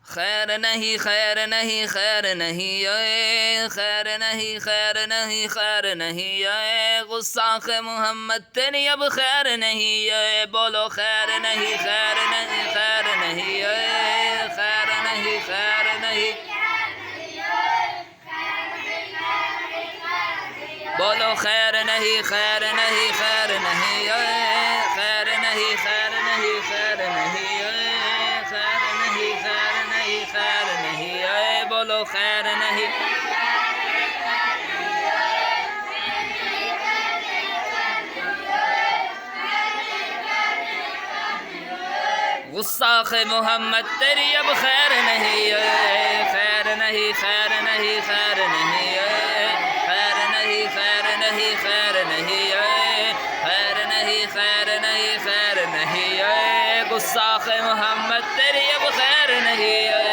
خیر نہیں خیر نہیں خیر نہیں اے خیر نہیں خیر نہیں خیر نہیں اے غصاخ محمد تیری اب خیر نہیں اے بولو خیر نہیں خیر نہیں خیر نہیں اے خیر نہیں خیر نہیں بولو خیر نہیں خیر نہیں خیر نہیں اے خیر نہیں خیر نہیں خیر نہیں اے خیر نہیں خیر نہیں خیر نہیں اے بولو خیر نہیں غصاخ محمد تیری اب خیر نہیں اے خیر نہیں خیر نہیں خیر نہیں اے خیر نہیں خیر نہیں خیر نہیں اے خیر نہیں خیر نہیں خیر نہیں اے غصاخ محمد تیری اب خیر نہیں اے